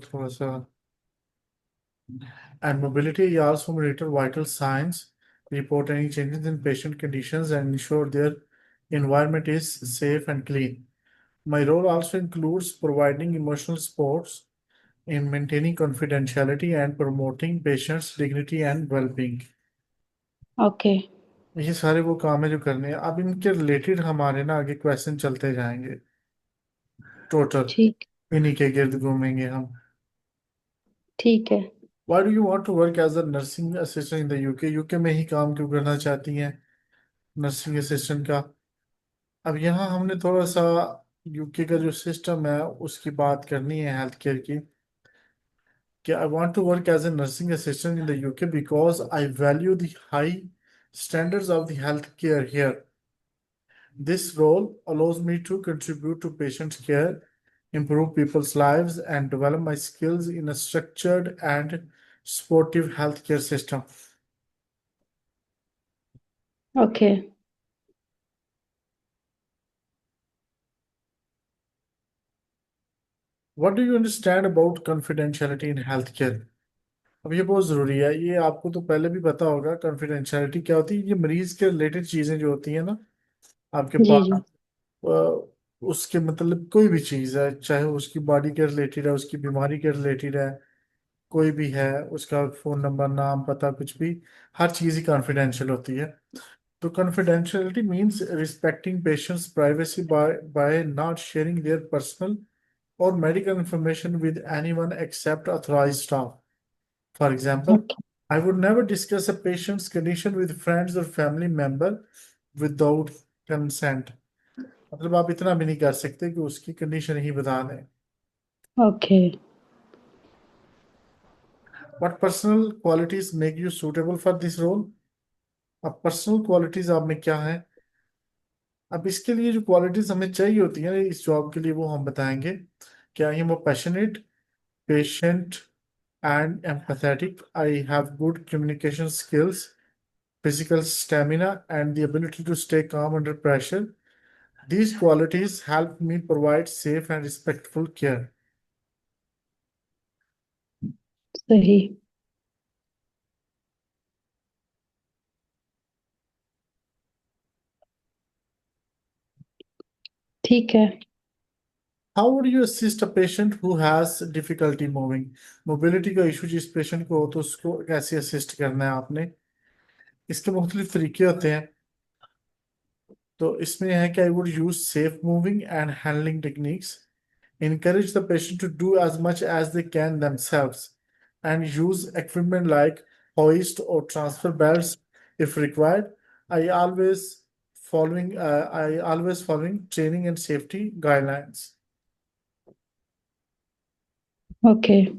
थोड़ा सा and mobility also monitor vital signs, report any changes in patient conditions, and ensure their environment is safe and clean. My role also includes providing emotional supports in maintaining confidentiality and promoting patients' dignity and well-being. Okay. ये सारे वो काम है जो करने हैं। अब इनके रिलेटेड हमारे ना आगे क्वेश्चन चलते जाएंगे। टोटल ठीक। इन्हीं के गिर्द घूमेंगे हम। ठीक है। Why do you want to work as a nursing assistant in the UK? UK में ही काम क्यों करना चाहती हैं नर्सिंग असिस्टेंट का? अब यहाँ हमने थोड़ा सा यूके का जो सिस्टम है उसकी बात करनी है हेल्थ केयर की। कि I want to work as a nursing assistant in the UK because I value the high standards of the healthcare here. This role allows me to contribute to patient care, improve people's lives, and develop my skills in a structured and supportive healthcare system. Okay. What do you understand about confidentiality in healthcare? अब ये बहुत ज़रूरी है। ये आपको तो पहले भी पता होगा कॉन्फिडेंशियलिटी क्या होती है। ये मरीज के रिलेटेड चीज़ें जो होती हैं ना आपके जी पास, जी। उसके मतलब कोई भी चीज़ है, चाहे उसकी बॉडी के रिलेटेड है, उसकी बीमारी के रिलेटेड है, कोई भी है, उसका फ़ोन नंबर, नाम, पता, कुछ भी, हर चीज़ ही कॉन्फिडेंशियल होती है। तो confidentiality means respecting patients privacy by not sharing their personal or medical information with anyone except authorized staff. For example, okay. I would never discuss a patient's condition with friends or family member without consent. मतलब आप इतना भी नहीं कर सकते कि उसकी condition ही बता दें। Okay. What personal qualities make you suitable for this role? अब पर्सनल क्वालिटीज आप में क्या है? अब इसके लिए जो क्वालिटीज हमें चाहिए होती है इस जॉब के लिए वो हम बताएंगे। क्या I am passionate, patient, and empathetic. I have good communication skills, physical stamina, and the ability to stay calm under pressure. These qualities help me provide safe and respectful care. सही। ठीक है। How would you assist a patient who has difficulty moving? Mobility का issue जिस patient को हो तो उसको कैसे असिस्ट करना है आपने? इसके मुख्तलिफ तरीके होते हैं। तो इसमें है कि I would use safe moving and handling techniques, encourage the patient to do as much as they can themselves, and use equipment like hoist or transfer belts if required. I always following training and safety guidelines. Okay.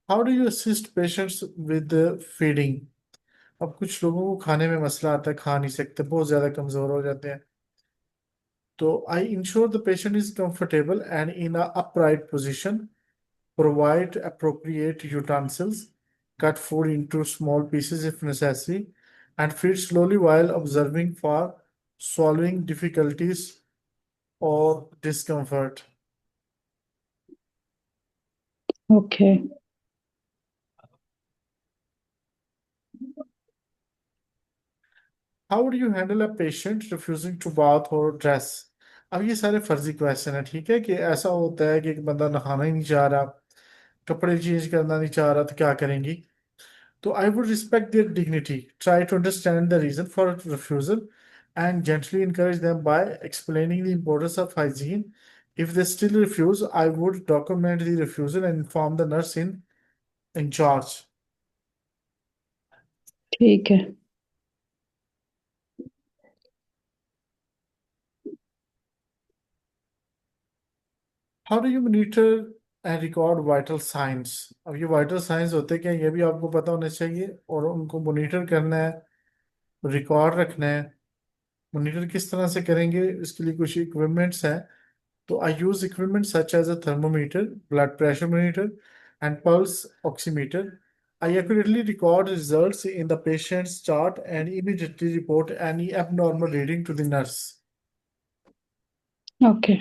How do you assist patients with the feeding? अब कुछ लोगों को खाने में मसला आता है, खा नहीं सकते, बहुत ज्यादा कमजोर हो जाते हैं। तो I ensure the patient is comfortable and in a upright position, provide appropriate utensils, cut food into small pieces if necessary, and feed slowly while observing for swallowing difficulties or discomfort. Okay. How would you handle a patient refusing to bath or dress? अब ये सारे फर्जी question है, ठीक है? कि ऐसा होता है कि एक बंदा नहाना ही नहीं चाह रहा, कपड़े चेंज करना नहीं चाह रहा, तो क्या करेंगी? So I would respect their dignity, try to understand the reason for refusal, and gently encourage them by explaining the importance of hygiene. If they still refuse, I would document the refusal and inform the nurse in charge. ठीक है। How do you monitor and record vital signs? अब ये vital signs होते क्या हैं, ये भी आपको पता होना चाहिए, और उनको मॉनिटर करना है, रिकॉर्ड रखना है। मॉनिटर किस तरह से करेंगे, इसके लिए कुछ इक्विपमेंट्स हैं। So I use equipment such as a thermometer, blood pressure monitor, and pulse oximeter. I accurately record results in the patient's chart and immediately report any abnormal reading to the nurse. Okay.